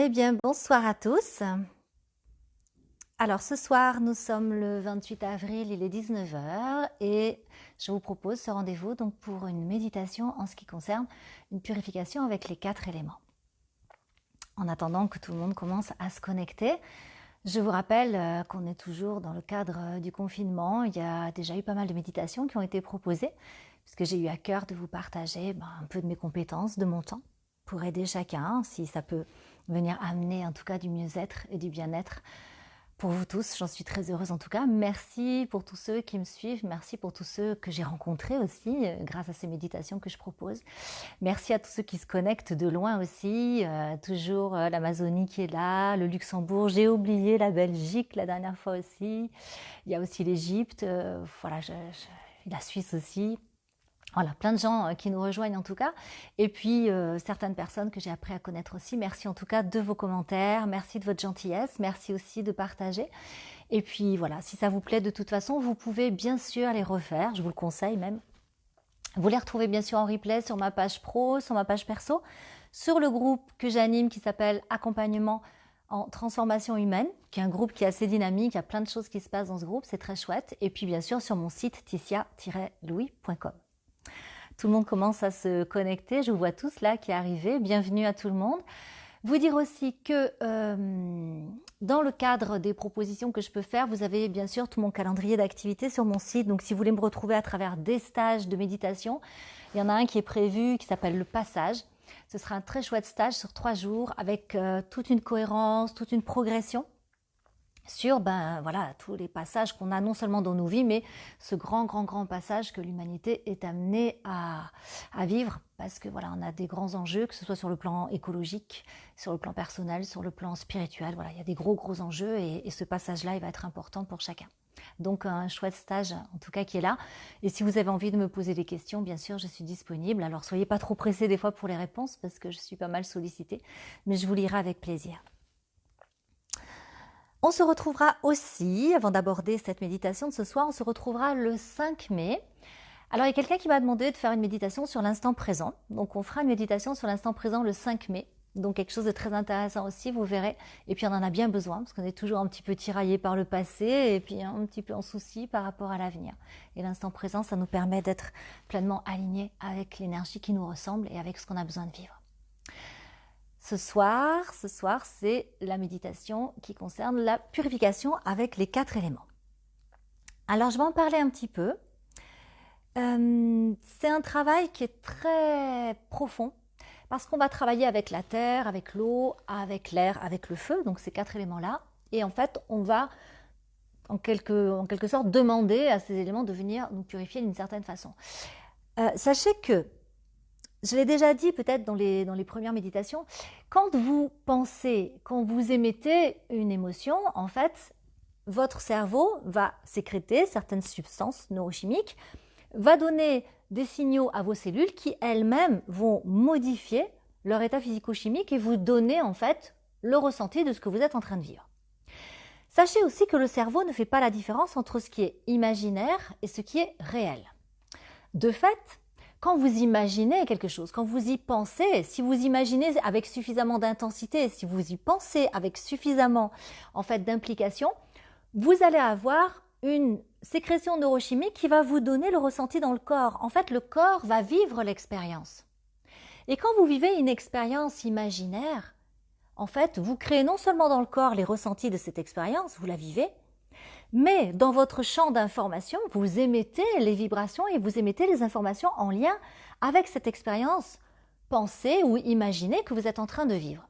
Eh bien, bonsoir à tous. Alors, ce soir, nous sommes le 28 avril, il est 19 heures et je vous propose ce rendez-vous donc pour une méditation en ce qui concerne une purification avec les 4 éléments. En attendant que tout le monde commence à se connecter, je vous rappelle qu'on est toujours dans le cadre du confinement. Il y a déjà eu pas mal de méditations qui ont été proposées puisque j'ai eu à cœur de vous partager un peu de mes compétences, de mon temps pour aider chacun, si ça peut venir amener en tout cas du mieux-être et du bien-être pour vous tous. J'en suis très heureuse en tout cas. Merci pour tous ceux qui me suivent, merci pour tous ceux que j'ai rencontrés aussi grâce à ces méditations que je propose. Merci à tous ceux qui se connectent de loin aussi, toujours l'Amazonie qui est là, le Luxembourg, j'ai oublié la Belgique la dernière fois aussi, il y a aussi l'Égypte, voilà, la Suisse aussi. Voilà, plein de gens qui nous rejoignent en tout cas. Et puis, certaines personnes que j'ai appris à connaître aussi. Merci en tout cas de vos commentaires, merci de votre gentillesse, merci aussi de partager. Et puis voilà, si ça vous plaît de toute façon, vous pouvez bien sûr les refaire, je vous le conseille même. Vous les retrouvez bien sûr en replay sur ma page pro, sur ma page perso, sur le groupe que j'anime qui s'appelle Accompagnement en transformation humaine, qui est un groupe qui est assez dynamique, il y a plein de choses qui se passent dans ce groupe, c'est très chouette. Et puis bien sûr sur mon site ticia-louis.com. Tout le monde commence à se connecter, je vous vois tous là qui arrivez, bienvenue à tout le monde. Vous dire aussi que dans le cadre des propositions que je peux faire, vous avez bien sûr tout mon calendrier d'activités sur mon site. Donc si vous voulez me retrouver à travers des stages de méditation, il y en a un qui est prévu qui s'appelle le passage. Ce sera un très chouette stage sur 3 jours avec toute une cohérence, toute une progression sur voilà, tous les passages qu'on a non seulement dans nos vies, mais ce grand passage que l'humanité est amenée à vivre, parce que voilà, on a des grands enjeux, que ce soit sur le plan écologique, sur le plan personnel, sur le plan spirituel, voilà, il y a des gros enjeux et ce passage-là, il va être important pour chacun. Donc un chouette stage en tout cas qui est là. Et si vous avez envie de me poser des questions, bien sûr, je suis disponible. Alors soyez pas trop pressés des fois pour les réponses, parce que je suis pas mal sollicitée, mais je vous lirai avec plaisir. On se retrouvera aussi, avant d'aborder cette méditation de ce soir, on se retrouvera le 5 mai. Alors, il y a quelqu'un qui m'a demandé de faire une méditation sur l'instant présent. Donc, on fera une méditation sur l'instant présent le 5 mai. Donc, quelque chose de très intéressant aussi, vous verrez. Et puis, on en a bien besoin, parce qu'on est toujours un petit peu tiraillé par le passé et puis un petit peu en souci par rapport à l'avenir. Et l'instant présent, ça nous permet d'être pleinement alignés avec l'énergie qui nous ressemble et avec ce qu'on a besoin de vivre. Ce soir, c'est la méditation qui concerne la purification avec les 4 éléments. Alors, je vais en parler un petit peu. C'est un travail qui est très profond parce qu'on va travailler avec la terre, avec l'eau, avec l'air, avec le feu, donc ces 4 éléments-là. Et en fait, on va en quelque sorte demander à ces éléments de venir nous purifier d'une certaine façon. Sachez que je l'ai déjà dit peut-être dans les premières méditations, quand vous pensez, quand vous émettez une émotion, en fait, votre cerveau va sécréter certaines substances neurochimiques, va donner des signaux à vos cellules qui elles-mêmes vont modifier leur état physico-chimique et vous donner en fait le ressenti de ce que vous êtes en train de vivre. Sachez aussi que le cerveau ne fait pas la différence entre ce qui est imaginaire et ce qui est réel. De fait, quand vous imaginez quelque chose, quand vous y pensez, si vous imaginez avec suffisamment d'intensité, si vous y pensez avec suffisamment en fait d'implication, vous allez avoir une sécrétion neurochimique qui va vous donner le ressenti dans le corps. En fait, le corps va vivre l'expérience. Et quand vous vivez une expérience imaginaire, en fait, vous créez non seulement dans le corps les ressentis de cette expérience, vous la vivez, mais dans votre champ d'information, vous émettez les vibrations et vous émettez les informations en lien avec cette expérience pensée ou imaginée que vous êtes en train de vivre.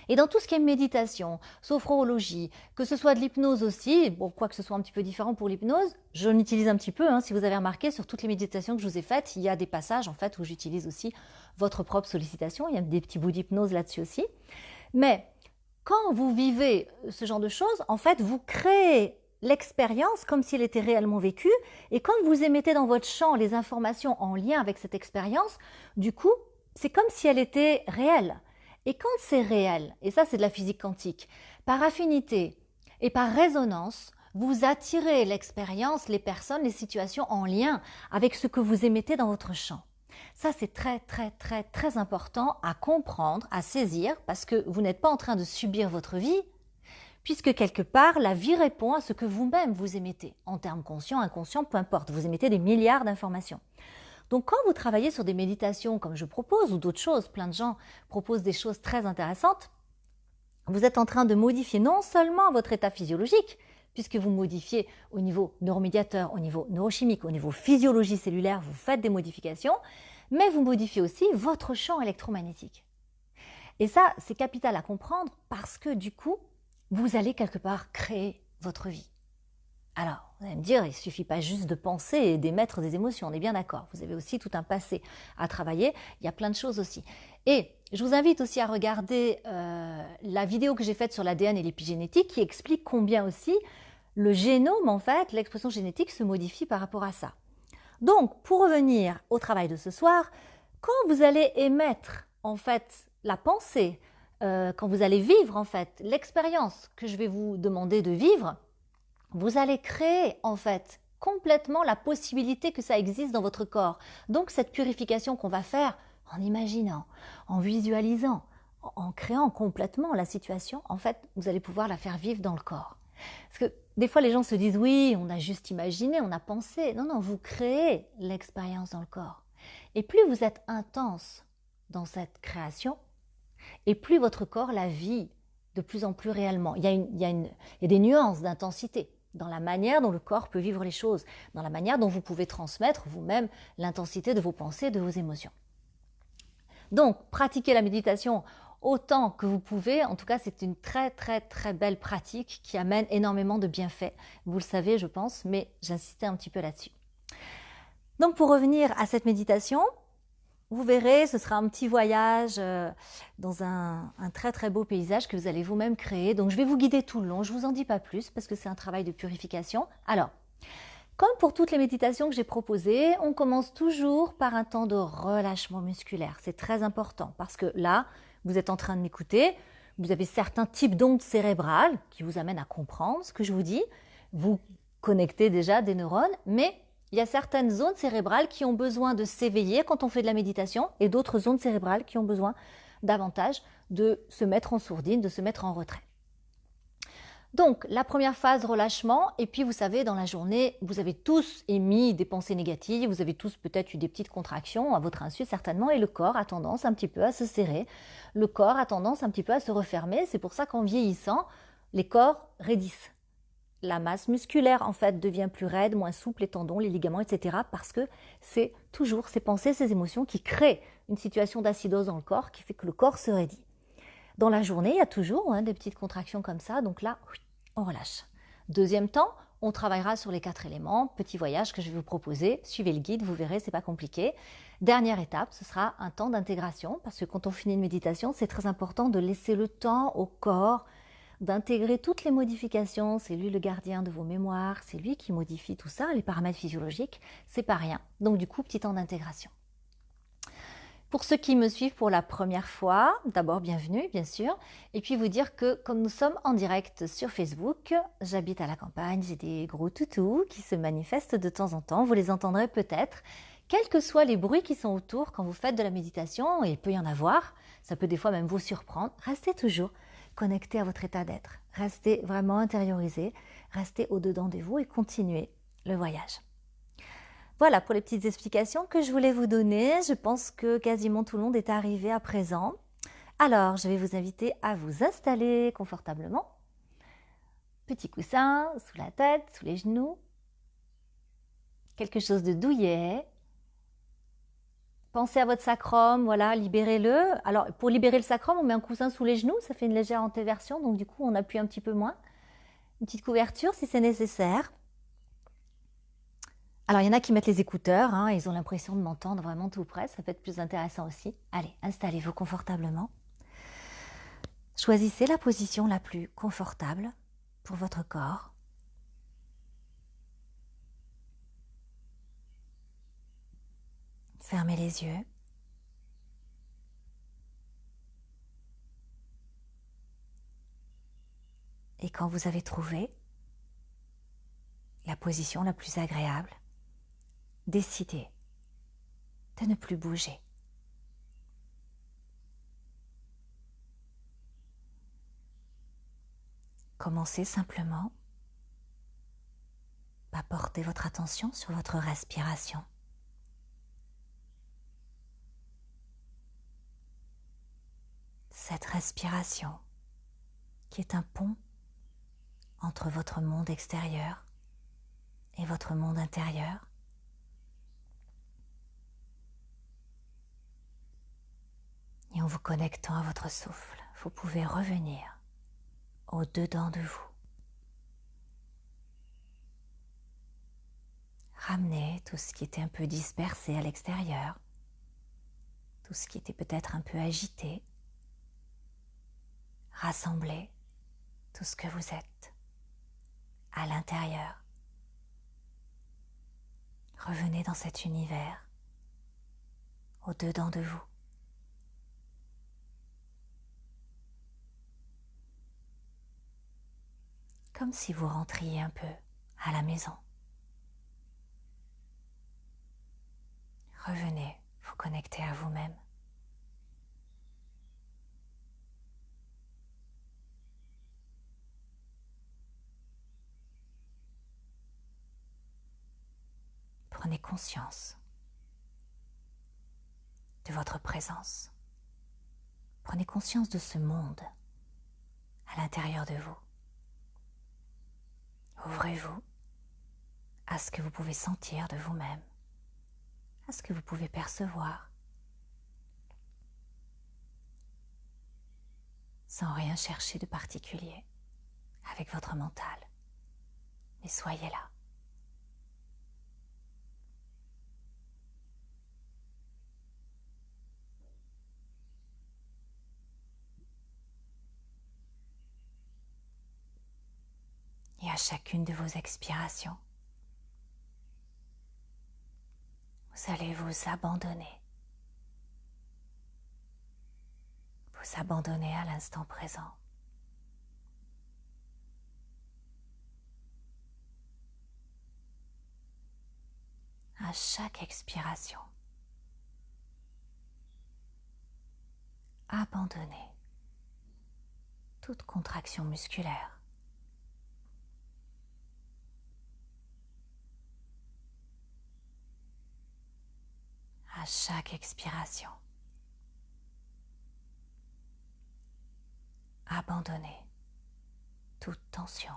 Et dans tout ce qui est méditation, sophrologie, que ce soit de l'hypnose aussi, bon, quoi que ce soit un petit peu différent pour l'hypnose, je l'utilise un petit peu, si vous avez remarqué, sur toutes les méditations que je vous ai faites, il y a des passages en fait où j'utilise aussi votre propre sollicitation, il y a des petits bouts d'hypnose là-dessus aussi. Mais quand vous vivez ce genre de choses, en fait, vous créez l'expérience comme si elle était réellement vécue. Et quand vous émettez dans votre champ les informations en lien avec cette expérience, du coup, c'est comme si elle était réelle. Et quand c'est réel, et ça c'est de la physique quantique, par affinité et par résonance, vous attirez l'expérience, les personnes, les situations en lien avec ce que vous émettez dans votre champ. Ça, c'est très, très, très, très important à comprendre, à saisir, parce que vous n'êtes pas en train de subir votre vie, puisque quelque part, la vie répond à ce que vous-même vous émettez, en termes conscients, inconscients, peu importe. Vous émettez des milliards d'informations. Donc quand vous travaillez sur des méditations comme je propose, ou d'autres choses, plein de gens proposent des choses très intéressantes, vous êtes en train de modifier non seulement votre état physiologique, puisque vous modifiez au niveau neuromédiateur, au niveau neurochimique, au niveau physiologie cellulaire, vous faites des modifications, mais vous modifiez aussi votre champ électromagnétique. Et ça, c'est capital à comprendre parce que du coup, vous allez quelque part créer votre vie. Alors, vous allez me dire, il ne suffit pas juste de penser et d'émettre des émotions, on est bien d'accord. Vous avez aussi tout un passé à travailler, il y a plein de choses aussi. Et je vous invite aussi à regarder la vidéo que j'ai faite sur l'ADN et l'épigénétique qui explique combien aussi le génome, en fait, l'expression génétique se modifie par rapport à ça. Donc, pour revenir au travail de ce soir, quand vous allez émettre, en fait, la pensée, quand vous allez vivre, en fait, l'expérience que je vais vous demander de vivre, vous allez créer, en fait, complètement la possibilité que ça existe dans votre corps. Donc, cette purification qu'on va faire en imaginant, en visualisant, en créant complètement la situation, en fait, vous allez pouvoir la faire vivre dans le corps. Parce que des fois, les gens se disent, oui, on a juste imaginé, on a pensé. Non, non, vous créez l'expérience dans le corps. Et plus vous êtes intense dans cette création, et plus votre corps la vit de plus en plus réellement. Il y a des nuances d'intensité dans la manière dont le corps peut vivre les choses, dans la manière dont vous pouvez transmettre vous-même l'intensité de vos pensées, de vos émotions. Donc, pratiquez la méditation autant que vous pouvez. En tout cas, c'est une très, très, très belle pratique qui amène énormément de bienfaits. Vous le savez, je pense, mais j'insistais un petit peu là-dessus. Donc, pour revenir à cette méditation, vous verrez, ce sera un petit voyage dans un très très beau paysage que vous allez vous-même créer. Donc je vais vous guider tout le long, je ne vous en dis pas plus parce que c'est un travail de purification. Alors, comme pour toutes les méditations que j'ai proposées, on commence toujours par un temps de relâchement musculaire. C'est très important parce que là, vous êtes en train de m'écouter, vous avez certains types d'ondes cérébrales qui vous amènent à comprendre ce que je vous dis. Vous connectez déjà des neurones, mais il y a certaines zones cérébrales qui ont besoin de s'éveiller quand on fait de la méditation et d'autres zones cérébrales qui ont besoin davantage de se mettre en sourdine, de se mettre en retrait. Donc, la première phase, relâchement, et puis vous savez, dans la journée, vous avez tous émis des pensées négatives, vous avez tous peut-être eu des petites contractions, à votre insu certainement, et le corps a tendance un petit peu à se serrer, le corps a tendance un petit peu à se refermer, c'est pour ça qu'en vieillissant, les corps raidissent. La masse musculaire, en fait, devient plus raide, moins souple, les tendons, les ligaments, etc. parce que c'est toujours ces pensées, ces émotions qui créent une situation d'acidose dans le corps qui fait que le corps se raidit. Dans la journée, il y a toujours des petites contractions comme ça, donc là, on relâche. Deuxième temps, on travaillera sur les 4 éléments, petit voyage que je vais vous proposer, suivez le guide, vous verrez, c'est pas compliqué. Dernière étape, ce sera un temps d'intégration, parce que quand on finit une méditation, c'est très important de laisser le temps au corps d'intégrer toutes les modifications, c'est lui le gardien de vos mémoires, c'est lui qui modifie tout ça, les paramètres physiologiques, c'est pas rien. Donc du coup, petit temps d'intégration. Pour ceux qui me suivent pour la première fois, d'abord bienvenue bien sûr, et puis vous dire que comme nous sommes en direct sur Facebook, j'habite à la campagne, j'ai des gros toutous qui se manifestent de temps en temps, vous les entendrez peut-être, quels que soient les bruits qui sont autour quand vous faites de la méditation, et il peut y en avoir, ça peut des fois même vous surprendre, restez toujours connecté à votre état d'être. Restez vraiment intériorisé, restez au-dedans de vous et continuez le voyage. Voilà pour les petites explications que je voulais vous donner. Je pense que quasiment tout le monde est arrivé à présent. Alors, je vais vous inviter à vous installer confortablement. Petit coussin sous la tête, sous les genoux. Quelque chose de douillet. Pensez à votre sacrum, voilà, libérez-le. Alors, pour libérer le sacrum, on met un coussin sous les genoux, ça fait une légère antéversion, donc du coup, on appuie un petit peu moins. Une petite couverture si c'est nécessaire. Alors, il y en a qui mettent les écouteurs, ils ont l'impression de m'entendre vraiment tout près, ça peut être plus intéressant aussi. Allez, installez-vous confortablement. Choisissez la position la plus confortable pour votre corps. Fermez les yeux. Et quand vous avez trouvé la position la plus agréable, décidez de ne plus bouger. Commencez simplement par porter votre attention sur votre respiration. Cette respiration qui est un pont entre votre monde extérieur et votre monde intérieur. Et en vous connectant à votre souffle, vous pouvez revenir au-dedans de vous. Ramenez tout ce qui était un peu dispersé à l'extérieur, tout ce qui était peut-être un peu agité. Rassemblez tout ce que vous êtes à l'intérieur. Revenez dans cet univers, au-dedans de vous. Comme si vous rentriez un peu à la maison. Revenez vous connecter à vous-même. Prenez conscience de votre présence. Prenez conscience de ce monde à l'intérieur de vous. Ouvrez-vous à ce que vous pouvez sentir de vous-même, à ce que vous pouvez percevoir, sans rien chercher de particulier avec votre mental. Mais soyez là. Et à chacune de vos expirations, vous allez vous abandonner. Vous abandonner à l'instant présent. À chaque expiration, abandonnez toute contraction musculaire. À chaque expiration, abandonnez toute tension.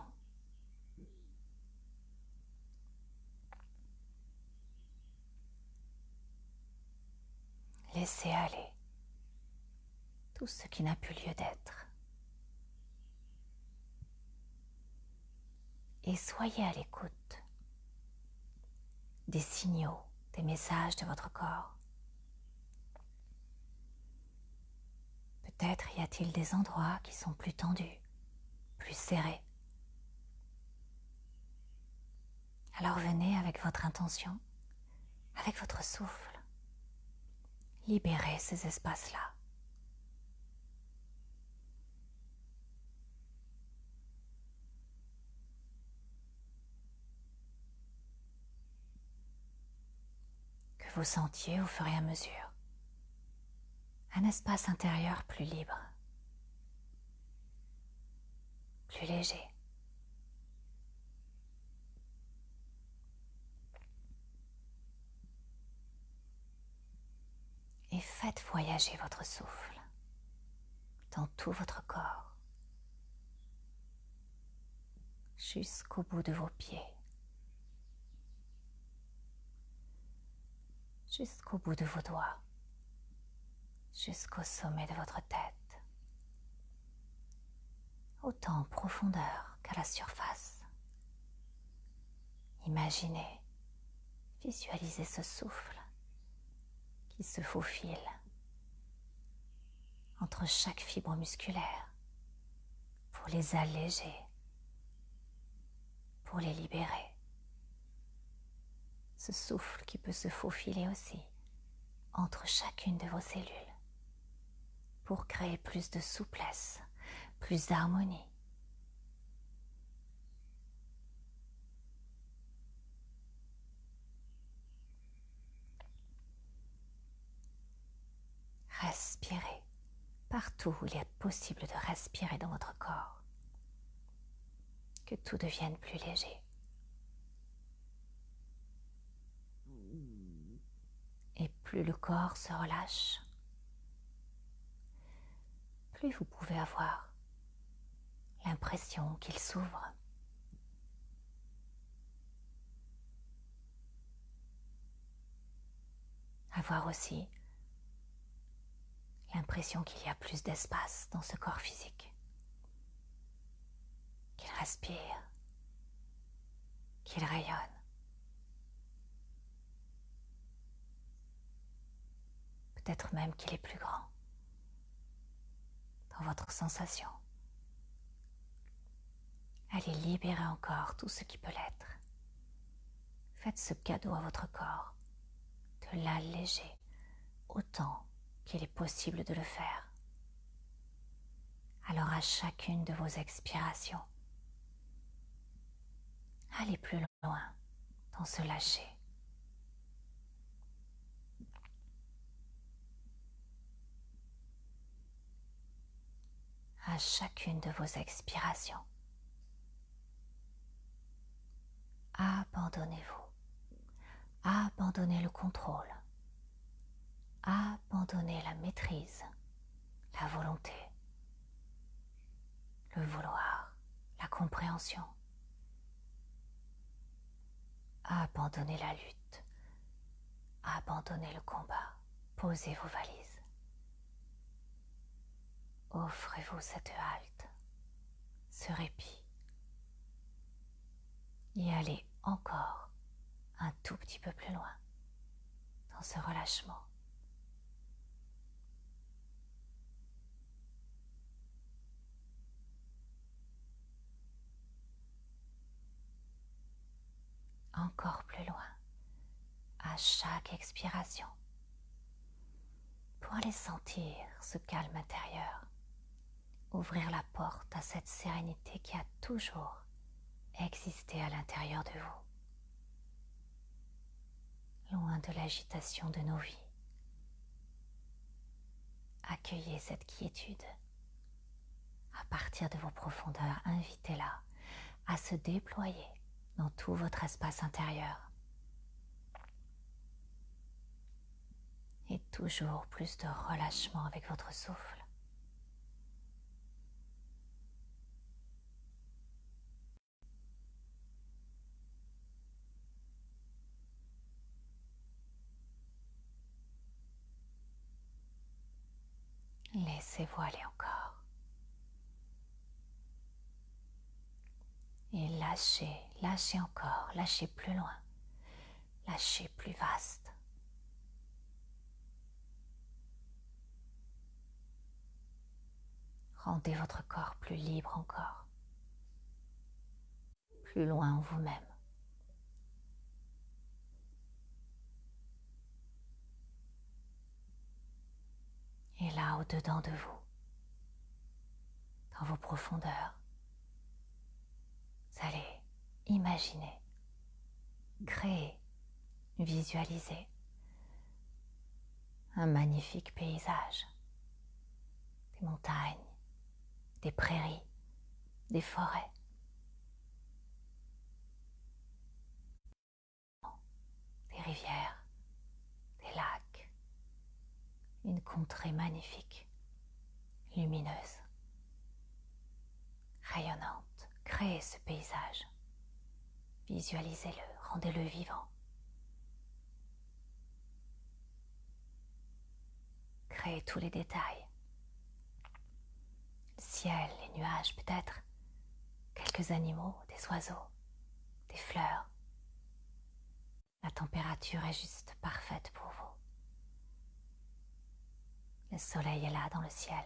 Laissez aller tout ce qui n'a plus lieu d'être. Et soyez à l'écoute des signaux, des messages de votre corps. Peut-être y a-t-il des endroits qui sont plus tendus, plus serrés. Alors venez avec votre intention, avec votre souffle, libérez ces espaces-là. Que vous sentiez au fur et à mesure un espace intérieur plus libre, plus léger. Et faites voyager votre souffle dans tout votre corps, jusqu'au bout de vos pieds, jusqu'au bout de vos doigts, jusqu'au sommet de votre tête, autant en profondeur qu'à la surface. Imaginez, visualisez ce souffle qui se faufile entre chaque fibre musculaire pour les alléger, pour les libérer. Ce souffle qui peut se faufiler aussi entre chacune de vos cellules pour créer plus de souplesse, plus d'harmonie. Respirez partout où il est possible de respirer dans votre corps. Que tout devienne plus léger. Et plus le corps se relâche, plus vous pouvez avoir l'impression qu'il s'ouvre. Avoir aussi l'impression qu'il y a plus d'espace dans ce corps physique, qu'il respire, qu'il rayonne. Peut-être même qu'il est plus grand dans votre sensation. Allez libérer encore tout ce qui peut l'être. Faites ce cadeau à votre corps de l'alléger autant qu'il est possible de le faire. Alors à chacune de vos expirations, allez plus loin dans ce lâcher. À chacune de vos expirations, abandonnez-vous, abandonnez le contrôle, abandonnez la maîtrise, la volonté, le vouloir, la compréhension. Abandonnez la lutte, abandonnez le combat, posez vos valises. Offrez-vous cette halte, ce répit, et allez encore un tout petit peu plus loin dans ce relâchement. Encore plus loin, à chaque expiration, pour aller sentir ce calme intérieur, ouvrir la porte à cette sérénité qui a toujours existé à l'intérieur de vous, loin de l'agitation de nos vies. Accueillez cette quiétude. À partir de vos profondeurs, invitez-la à se déployer dans tout votre espace intérieur. Et toujours plus de relâchement avec votre souffle. Laissez-vous aller encore. Et lâchez, lâchez encore, lâchez plus loin, lâchez plus vaste. Rendez votre corps plus libre encore, plus loin en vous-même. Et là, au-dedans de vous, dans vos profondeurs, vous allez imaginer, créer, visualiser un magnifique paysage, des montagnes, des prairies, des forêts, des rivières, des lacs, une contrée magnifique, lumineuse, rayonnante. Créez ce paysage, visualisez-le, rendez-le vivant. Créez tous les détails, le ciel, les nuages, peut-être quelques animaux, des oiseaux, des fleurs. La température est juste parfaite pour vous. Le soleil est là dans le ciel.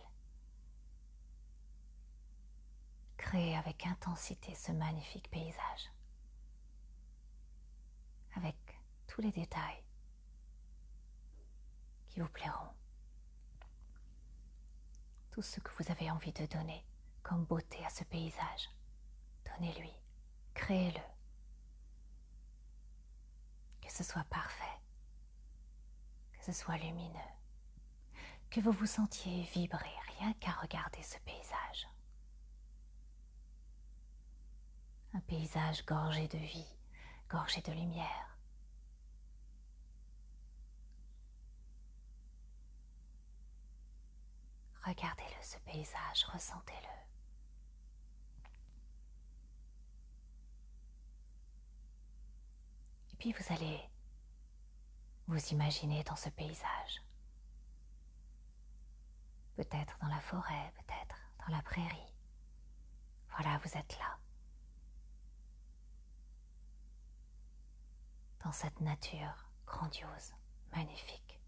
Créez avec intensité ce magnifique paysage, avec tous les détails qui vous plairont. Tout ce que vous avez envie de donner comme beauté à ce paysage, donnez-lui, créez-le. Que ce soit parfait, que ce soit lumineux, que vous vous sentiez vibrer rien qu'à regarder ce paysage. Un paysage gorgé de vie, gorgé de lumière. Regardez-le, ce paysage, ressentez-le. Et puis vous allez vous imaginer dans ce paysage. Peut-être dans la forêt, peut-être dans la prairie. Voilà, vous êtes là. Dans cette nature grandiose, magnifique.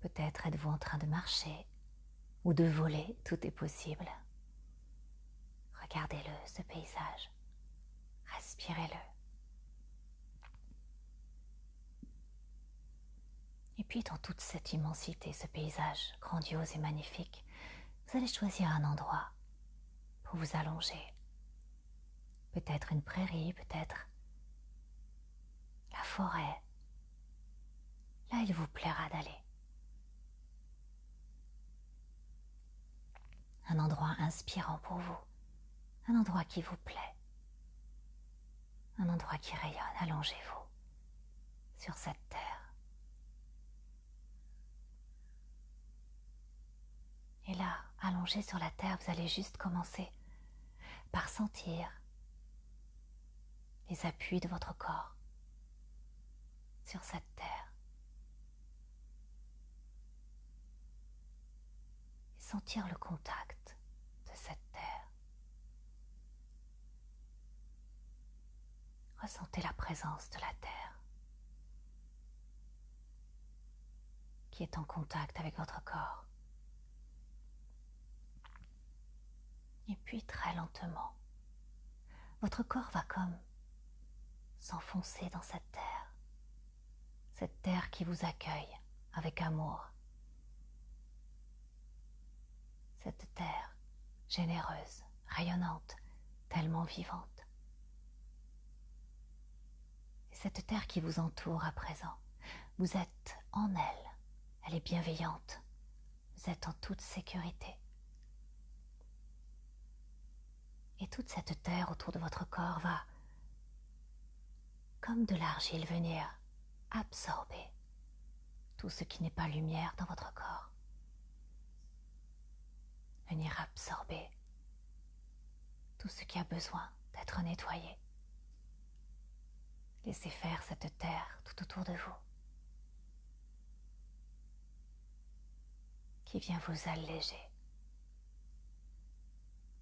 Peut-être êtes-vous en train de marcher ou de voler, tout est possible. Regardez-le, ce paysage. Respirez-le. Et puis dans toute cette immensité, ce paysage grandiose et magnifique, vous allez choisir un endroit pour vous allonger. Peut-être une prairie, peut-être la forêt. Là, il vous plaira d'aller. Un endroit inspirant pour vous, un endroit qui vous plaît, un endroit qui rayonne. Allongez-vous sur cette terre. Et là, allongé sur la terre, vous allez juste commencer par sentir les appuis de votre corps sur cette terre. Et sentir le contact de cette terre. Ressentez la présence de la terre qui est en contact avec votre corps. Et puis très lentement, votre corps va comme s'enfoncer dans cette terre qui vous accueille avec amour. Cette terre généreuse, rayonnante, tellement vivante. Et cette terre qui vous entoure à présent, vous êtes en elle, elle est bienveillante, vous êtes en toute sécurité. Et toute cette terre autour de votre corps va, comme de l'argile, venir absorber tout ce qui n'est pas lumière dans votre corps. Venir absorber tout ce qui a besoin d'être nettoyé. Laissez faire cette terre tout autour de vous qui vient vous alléger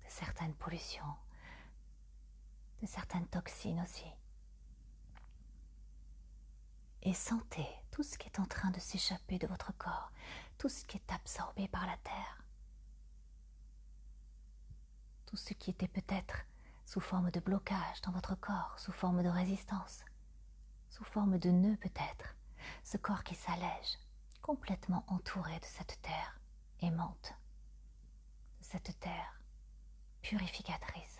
de certaines pollutions, de certaines toxines aussi. Et sentez tout ce qui est en train de s'échapper de votre corps, tout ce qui est absorbé par la terre, tout ce qui était peut-être sous forme de blocage dans votre corps, sous forme de résistance, sous forme de nœud peut-être, ce corps qui s'allège, complètement entouré de cette terre aimante, de cette terre purificatrice.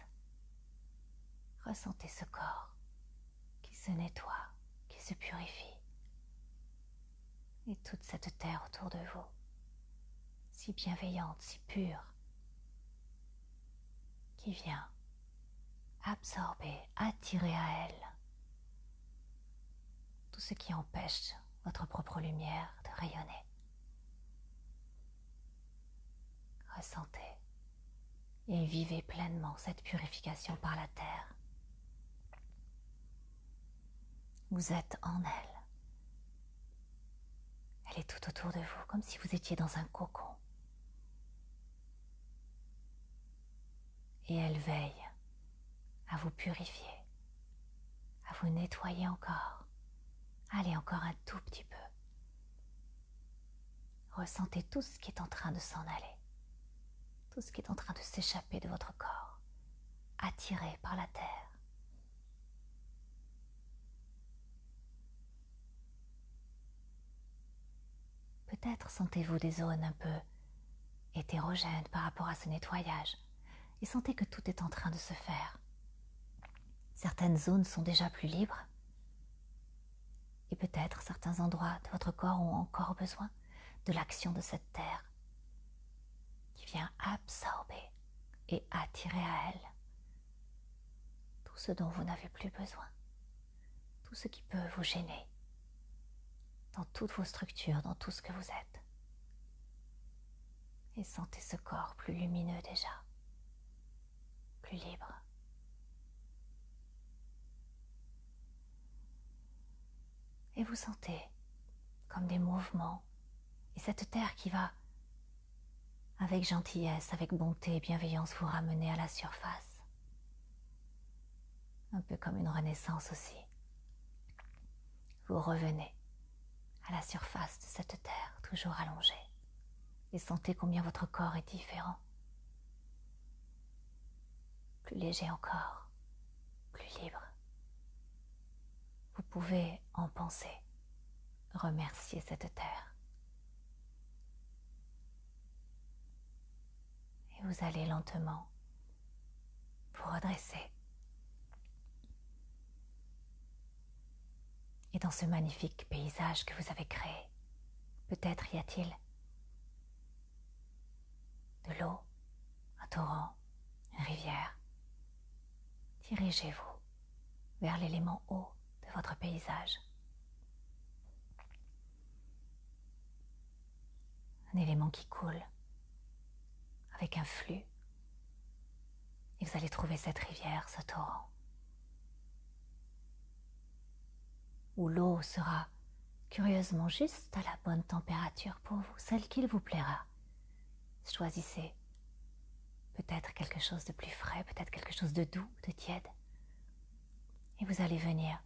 Ressentez ce corps qui se nettoie, qui se purifie. Et toute cette terre autour de vous, si bienveillante, si pure, qui vient absorber, attirer à elle tout ce qui empêche votre propre lumière de rayonner. Ressentez et vivez pleinement cette purification par la terre. Vous êtes en elle. Elle est tout autour de vous, comme si vous étiez dans un cocon. Et elle veille à vous purifier, à vous nettoyer encore. Allez, encore un tout petit peu. Ressentez tout ce qui est en train de s'en aller, tout ce qui est en train de s'échapper de votre corps, attiré par la terre. Peut-être sentez-vous des zones un peu hétérogènes par rapport à ce nettoyage et sentez que tout est en train de se faire. Certaines zones sont déjà plus libres Et peut-être certains endroits de votre corps ont encore besoin de l'action de cette terre qui vient absorber et attirer à elle tout ce dont vous n'avez plus besoin, tout ce qui peut vous gêner dans toutes vos structures, dans tout ce que vous êtes. Et sentez ce corps plus lumineux déjà, plus libre. Et vous sentez comme des mouvements et cette terre qui va, avec gentillesse, avec bonté et bienveillance, vous ramener à la surface. Un peu comme une renaissance aussi. Vous revenez à la surface de cette terre, toujours allongée. Et sentez combien votre corps est différent. Plus léger encore, plus libre. Vous pouvez en penser, remercier cette terre. Et vous allez lentement vous redresser. Et dans ce magnifique paysage que vous avez créé, peut-être y a-t-il de l'eau, un torrent, une rivière. Dirigez-vous vers l'élément haut de votre paysage. Un élément qui coule avec un flux. Et vous allez trouver cette rivière, ce torrent, où l'eau sera curieusement juste à la bonne température pour vous, celle qu'il vous plaira. Choisissez peut-être quelque chose de plus frais, peut-être quelque chose de doux, de tiède. Et vous allez venir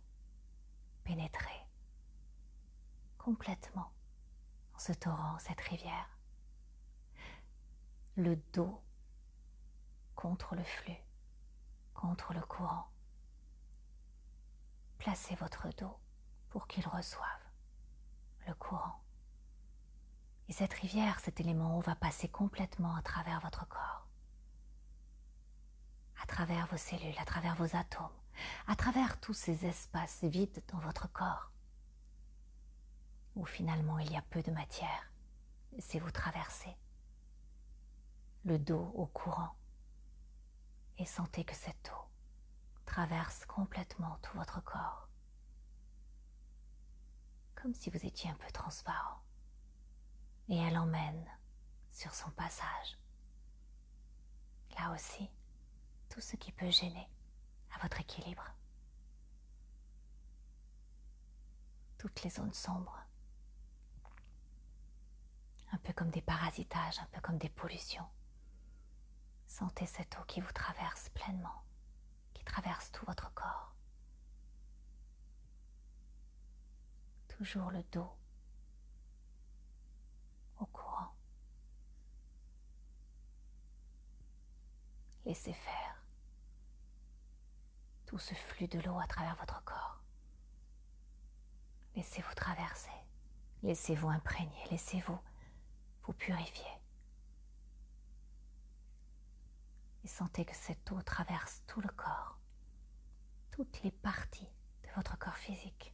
pénétrer complètement dans ce torrent, cette rivière. Le dos contre le flux, contre le courant. Placez votre dos pour qu'il reçoive le courant. Et cette rivière, cet élément eau va passer complètement à travers votre corps, à travers vos cellules, à travers vos atomes, à travers tous ces espaces vides dans votre corps, où finalement il y a peu de matière. Laissez-vous traverser le dos au courant et sentez que cette eau traverse complètement tout votre corps, comme si vous étiez un peu transparent. Et elle emmène sur son passage, là aussi, tout ce qui peut gêner à votre équilibre. Toutes les zones sombres, un peu comme des parasitages, un peu comme des pollutions. Sentez cette eau qui vous traverse pleinement, qui traverse tout votre corps. Toujours le dos au courant. Laissez faire tout ce flux de l'eau à travers votre corps. Laissez-vous traverser, laissez-vous imprégner, laissez-vous vous purifier. Et sentez que cette eau traverse tout le corps, toutes les parties de votre corps physique.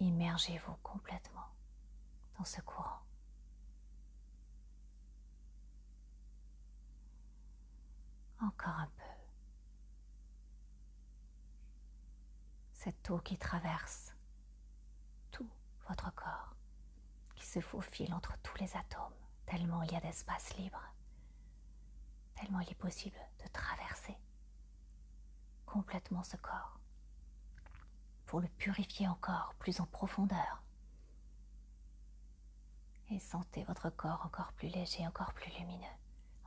Immergez-vous complètement dans ce courant. Encore un peu. Cette eau qui traverse tout votre corps, qui se faufile entre tous les atomes, tellement il y a d'espace libre, tellement il est possible de traverser complètement ce corps, pour le purifier encore plus en profondeur. Et sentez votre corps encore plus léger, encore plus lumineux,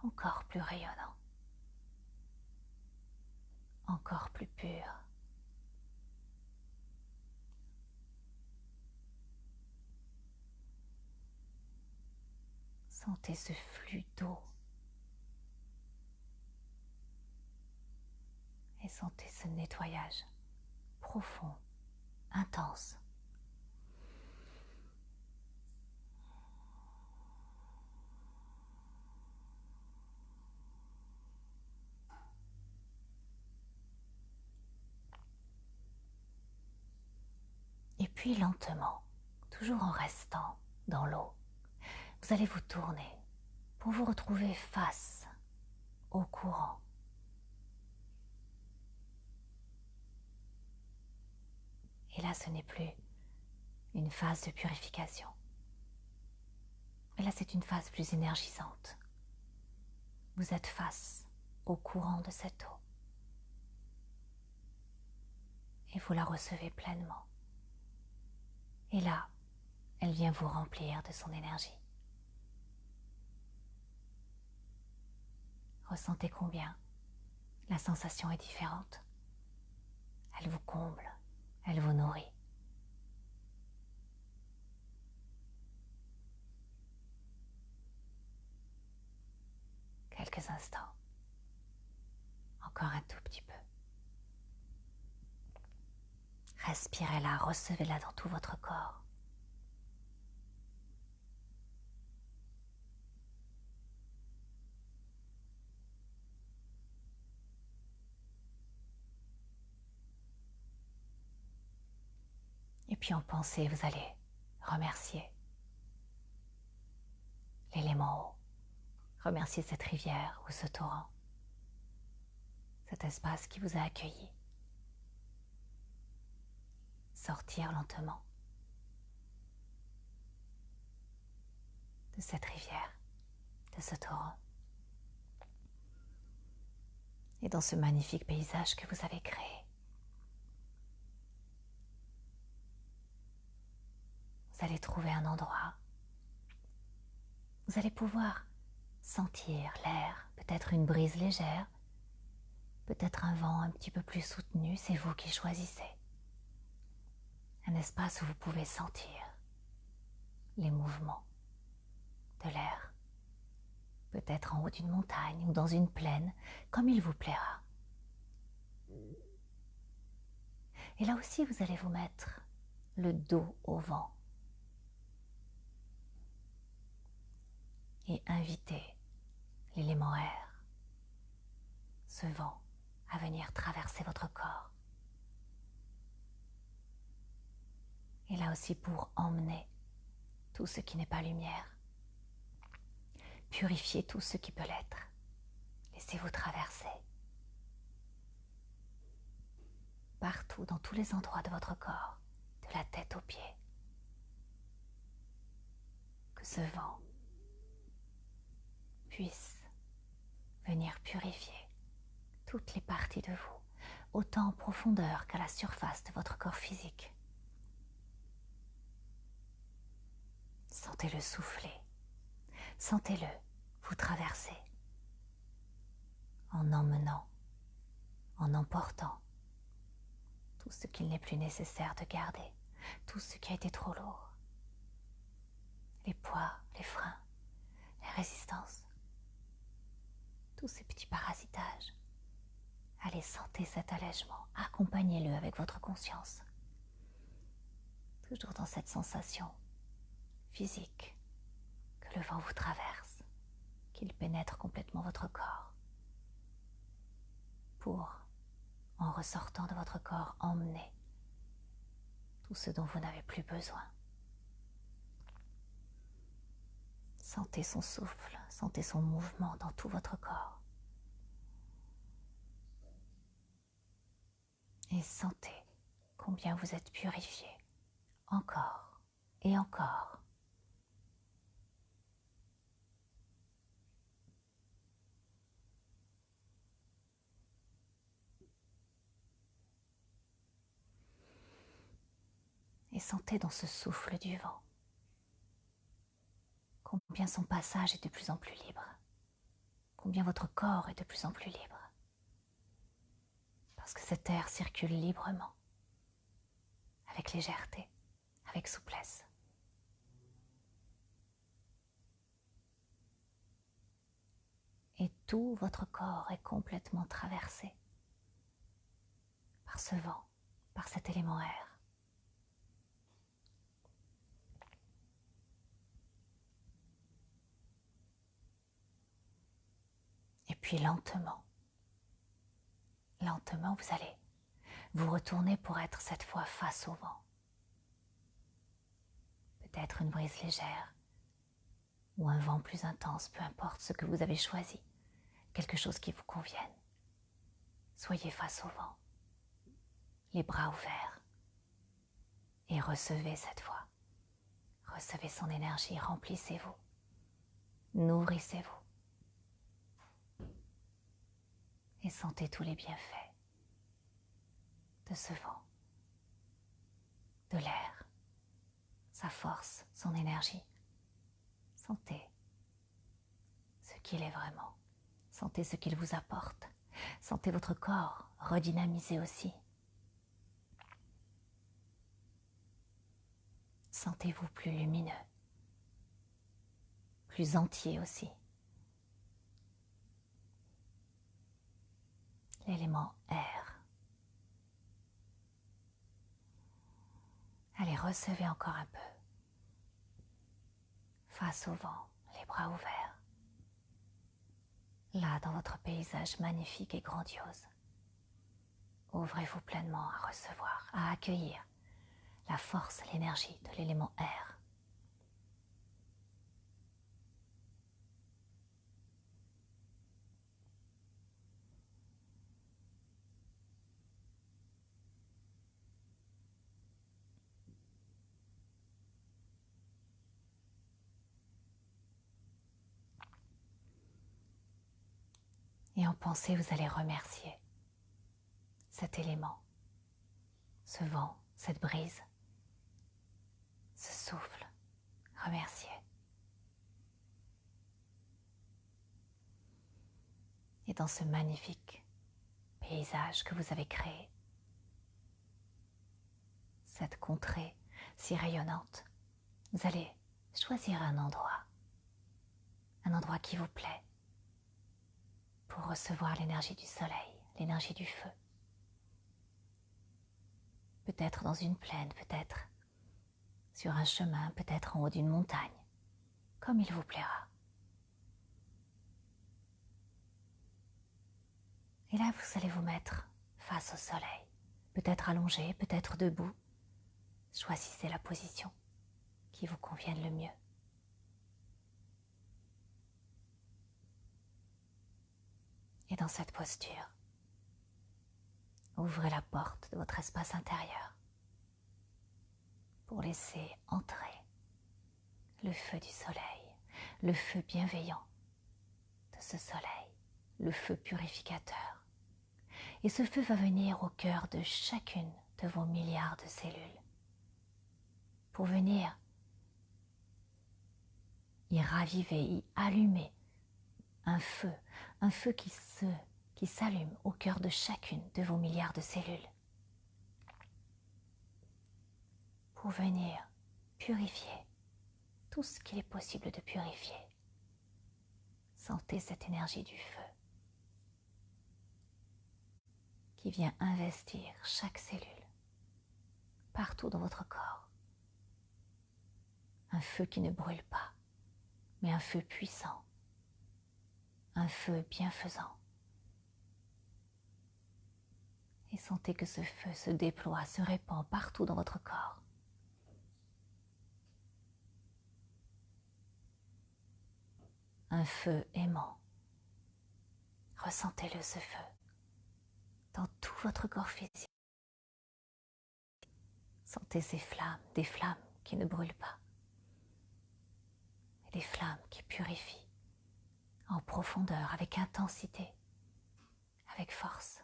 encore plus rayonnant, encore plus pur. Sentez ce flux d'eau et sentez ce nettoyage profond, intense. puis lentement, toujours en restant dans l'eau, vous allez vous tourner pour vous retrouver face au courant. Et là, ce n'est plus une phase de purification. Mais là, c'est une phase plus énergisante. Vous êtes face au courant de cette eau. Et vous la recevez pleinement. Et là, elle vient vous remplir de son énergie. Ressentez combien la sensation est différente. Elle vous comble, elle vous nourrit. Quelques instants. Encore un tout petit peu. Respirez-la, recevez-la dans tout votre corps. Et puis en pensée, vous allez remercier l'élément eau. Remercier cette rivière ou ce torrent. Cet espace qui vous a accueilli. Sortir lentement de cette rivière, de ce torrent. Et dans ce magnifique paysage que vous avez créé. Vous allez trouver un endroit. Vous allez pouvoir sentir l'air, peut-être une brise légère, peut-être un vent un petit peu plus soutenu, c'est vous qui choisissez. Un espace où vous pouvez sentir les mouvements de l'air, peut-être en haut d'une montagne ou dans une plaine, comme il vous plaira. Et là aussi, vous allez vous mettre le dos au vent et inviter l'élément air, ce vent, à venir traverser votre corps. Et là aussi pour emmener tout ce qui n'est pas lumière, purifier tout ce qui peut l'être. Laissez-vous traverser. Partout, dans tous les endroits de votre corps, de la tête aux pieds. Que ce vent puisse venir purifier toutes les parties de vous, autant en profondeur qu'à la surface de votre corps physique. Sentez-le souffler, sentez-le vous traverser, en emmenant, en emportant tout ce qu'il n'est plus nécessaire de garder, tout ce qui a été trop lourd, les poids, les freins, les résistances, tous ces petits parasitages. Allez, sentez cet allègement, accompagnez-le avec votre conscience. Toujours dans cette sensation physique que le vent vous traverse, qu'il pénètre complètement votre corps, pour, en ressortant de votre corps, emmener tout ce dont vous n'avez plus besoin. Sentez son souffle, sentez son mouvement dans tout votre corps. Et sentez combien vous êtes purifié, encore et encore. Et sentez dans ce souffle du vent combien son passage est de plus en plus libre, combien votre corps est de plus en plus libre, parce que cet air circule librement, avec légèreté, avec souplesse. Et tout votre corps est complètement traversé par ce vent, par cet élément air. Et puis lentement, lentement, vous allez vous retourner pour être cette fois face au vent. peut-être une brise légère ou un vent plus intense, peu importe ce que vous avez choisi, quelque chose qui vous convienne. Soyez face au vent, les bras ouverts, et recevez cette voix. Recevez son énergie, remplissez-vous, nourrissez-vous et sentez tous les bienfaits de ce vent, de l'air, sa force, son énergie. Sentez ce qu'il est vraiment, sentez ce qu'il vous apporte, sentez votre corps redynamiser aussi. Sentez-vous plus lumineux, plus entier aussi. L'élément air. Allez, recevez encore un peu. Face au vent, les bras ouverts. Là, dans votre paysage magnifique et grandiose. Ouvrez-vous pleinement à recevoir, à accueillir la force, l'énergie de l'élément air. Et en pensée, vous allez remercier cet élément, ce vent, cette brise, ce souffle. Remerciez. Et dans ce magnifique paysage que vous avez créé, cette contrée si rayonnante, vous allez choisir un endroit qui vous plaît, pour recevoir l'énergie du soleil, l'énergie du feu. Peut-être dans une plaine, peut-être sur un chemin, peut-être en haut d'une montagne, comme il vous plaira. Et là, vous allez vous mettre face au soleil, peut-être allongé, peut-être debout. Choisissez la position qui vous convienne le mieux. Et dans cette posture, ouvrez la porte de votre espace intérieur pour laisser entrer le feu du soleil, le feu bienveillant de ce soleil, le feu purificateur. Et ce feu va venir au cœur de chacune de vos milliards de cellules pour venir y raviver, y allumer un feu qui s'allume au cœur de chacune de vos milliards de cellules pour venir purifier tout ce qu'il est possible de purifier. Sentez cette énergie du feu qui vient investir chaque cellule, partout dans votre corps. Un feu qui ne brûle pas, mais un feu puissant, un feu bienfaisant. Et sentez que ce feu se déploie, se répand partout dans votre corps. Un feu aimant. Ressentez-le, ce feu, dans tout votre corps physique. Sentez ces flammes, des flammes qui ne brûlent pas, et des flammes qui purifient en profondeur, avec intensité, avec force.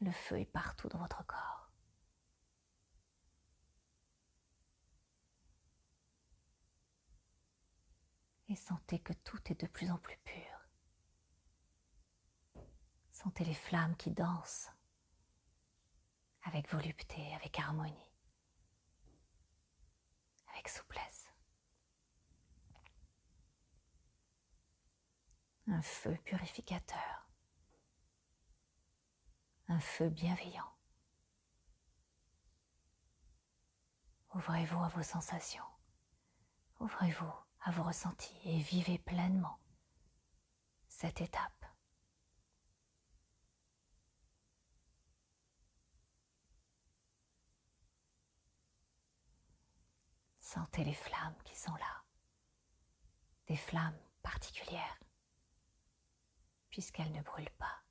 Le feu est partout dans votre corps. Et sentez que tout est de plus en plus pur. Sentez les flammes qui dansent avec volupté, avec harmonie, avec souplesse. Un feu purificateur, un feu bienveillant. Ouvrez-vous à vos sensations, ouvrez-vous à vos ressentis et vivez pleinement cette étape. Sentez les flammes qui sont là, des flammes particulières, puisqu'elles ne brûlent pas,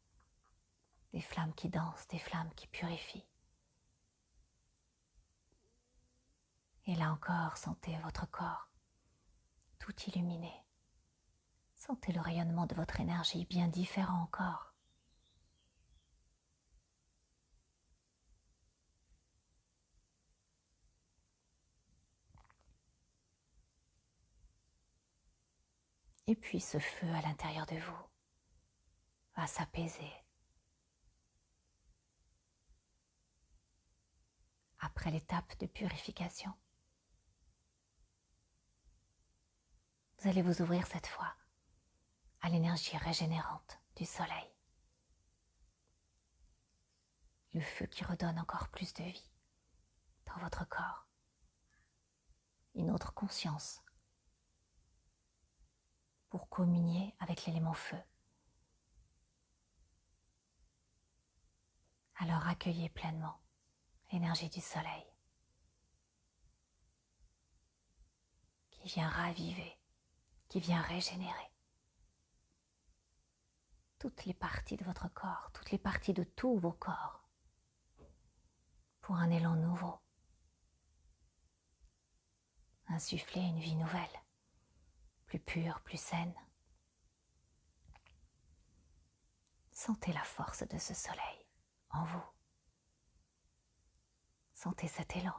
des flammes qui dansent, des flammes qui purifient. Et là encore, sentez votre corps tout illuminé. Sentez le rayonnement de votre énergie bien différent encore. Et puis ce feu à l'intérieur de vous va s'apaiser. Après l'étape de purification, vous allez vous ouvrir cette fois à l'énergie régénérante du soleil. Le feu qui redonne encore plus de vie dans votre corps. Une autre conscience pour communier avec l'élément feu. Alors accueillez pleinement l'énergie du soleil qui vient raviver, qui vient régénérer toutes les parties de votre corps, toutes les parties de tous vos corps pour un élan nouveau. Insuffler une vie nouvelle, plus pure, plus saine. Sentez la force de ce soleil en vous. Sentez cet élan.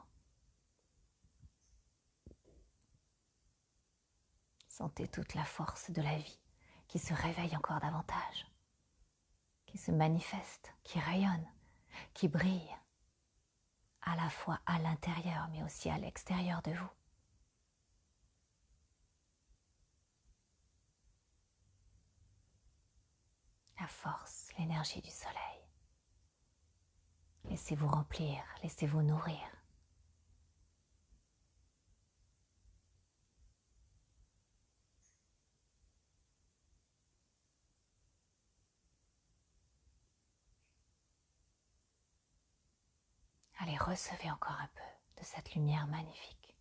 Sentez toute la force de la vie qui se réveille encore davantage, qui se manifeste, qui rayonne, qui brille, à la fois à l'intérieur mais aussi à l'extérieur de vous. La force, l'énergie du soleil. Laissez-vous remplir, laissez-vous nourrir. Allez, recevez encore un peu de cette lumière magnifique.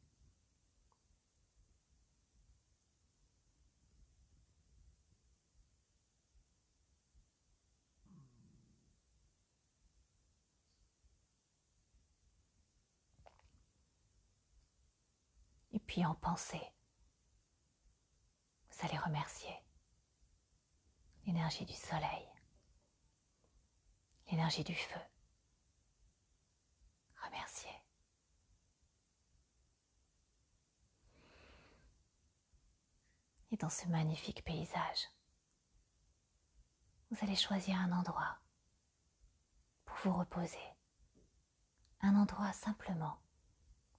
Et puis en pensée, vous allez remercier l'énergie du soleil, l'énergie du feu. Remercier. Et dans ce magnifique paysage, vous allez choisir un endroit pour vous reposer. Un endroit simplement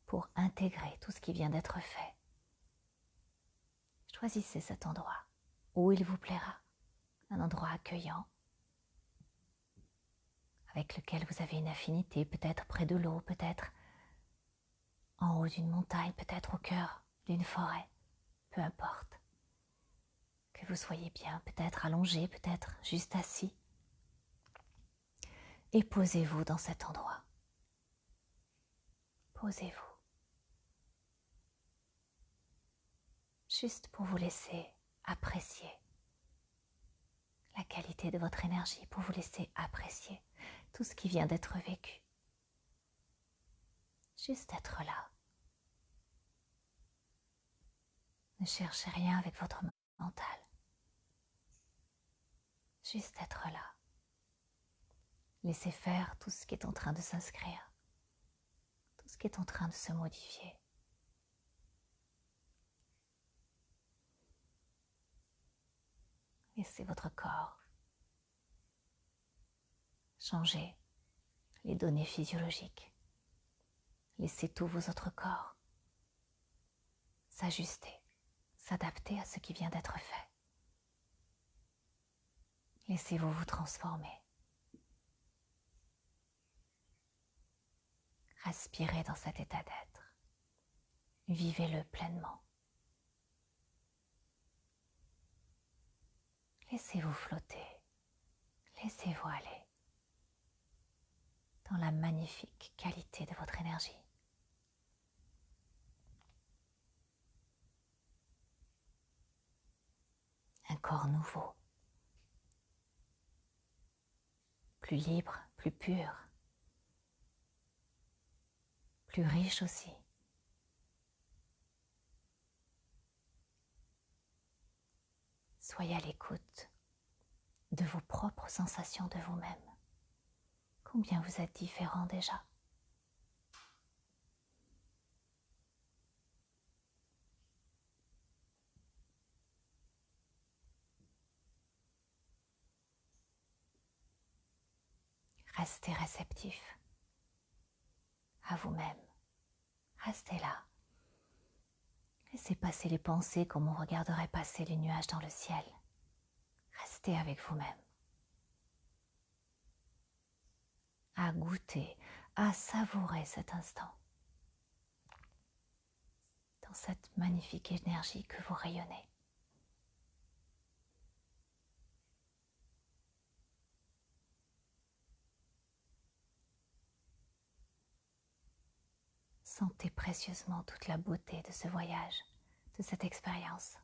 pour intégrer tout ce qui vient d'être fait. Choisissez cet endroit où il vous plaira. Un endroit accueillant, avec lequel vous avez une affinité, peut-être près de l'eau, peut-être en haut d'une montagne, peut-être au cœur d'une forêt, peu importe. Que vous soyez bien, peut-être allongé, peut-être juste assis. Et posez-vous dans cet endroit. Posez-vous. Juste pour vous laisser apprécier la qualité de votre énergie, pour vous laisser apprécier tout ce qui vient d'être vécu. Juste être là. Ne cherchez rien avec votre mental. Juste être là. Laissez faire tout ce qui est en train de s'inscrire, tout ce qui est en train de se modifier. Laissez votre corps changer les données physiologiques. Laissez tous vos autres corps s'ajuster, s'adapter à ce qui vient d'être fait. Laissez-vous vous transformer. Respirez dans cet état d'être. Vivez-le pleinement. Laissez-vous flotter. Laissez-vous aller dans la magnifique qualité de votre énergie. corps nouveau, plus libre, plus pur, plus riche aussi. Soyez à l'écoute de vos propres sensations de vous-même. Combien vous êtes différent déjà? Restez réceptif à vous-même. Restez là. Laissez passer les pensées comme on regarderait passer les nuages dans le ciel. Restez avec vous-même. À goûter, à savourer cet instant. Dans cette magnifique énergie que vous rayonnez. Sentez précieusement toute la beauté de ce voyage, de cette expérience.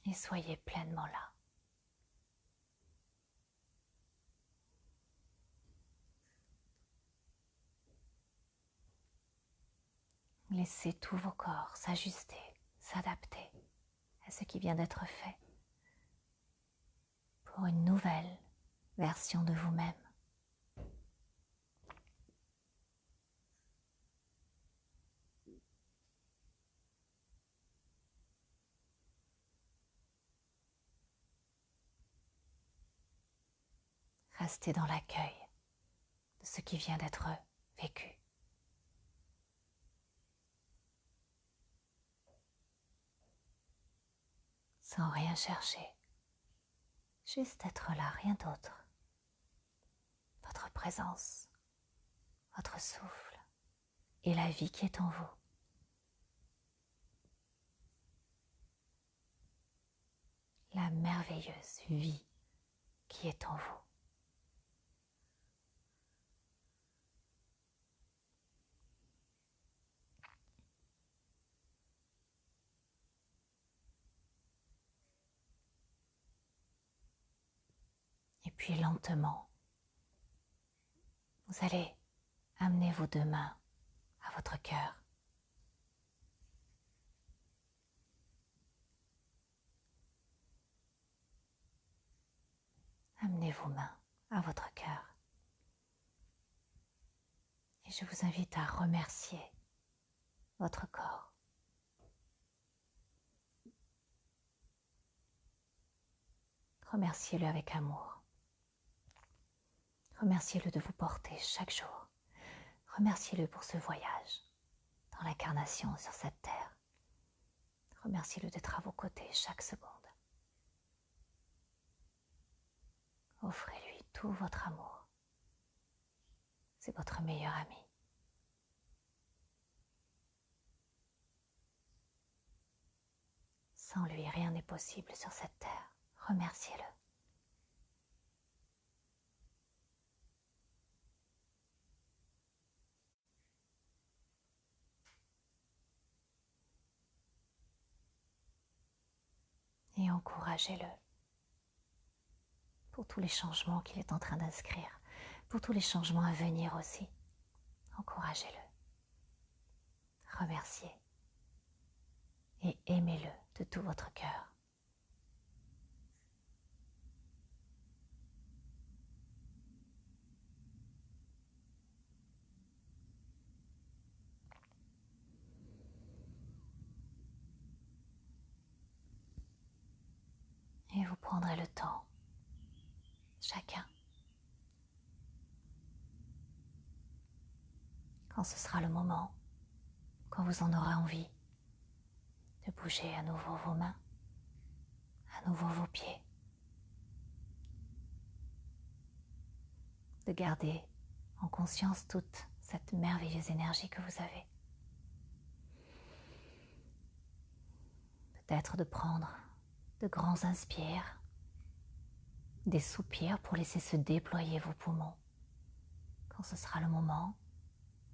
Et soyez pleinement là. Laissez tous vos corps s'ajuster, s'adapter à ce qui vient d'être fait pour une nouvelle version de vous-même. Restez dans l'accueil de ce qui vient d'être vécu. Sans rien chercher, juste être là, rien d'autre. Votre présence, votre souffle et la vie qui est en vous. La merveilleuse vie qui est en vous. Et puis lentement, vous allez amener vos deux mains à votre cœur. Amenez vos mains à votre cœur. Et je vous invite à remercier votre corps. Remerciez-le avec amour. Remerciez-le de vous porter chaque jour. Remerciez-le pour ce voyage dans l'incarnation sur cette terre. Remerciez-le d'être à vos côtés chaque seconde. Offrez-lui tout votre amour. C'est votre meilleur ami. Sans lui, rien n'est possible sur cette terre. Remerciez-le. Et encouragez-le pour tous les changements qu'il est en train d'inscrire, pour tous les changements à venir aussi. Encouragez-le. Remerciez et aimez-le de tout votre cœur. Et vous prendrez le temps, chacun, quand ce sera le moment, quand vous en aurez envie, de bouger à nouveau vos mains, à nouveau vos pieds, de garder en conscience toute cette merveilleuse énergie que vous avez. Peut-être de prendre de grands inspires, des soupirs pour laisser se déployer vos poumons. Quand ce sera le moment,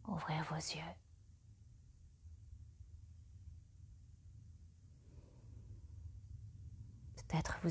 ouvrir vos yeux. peut-être vous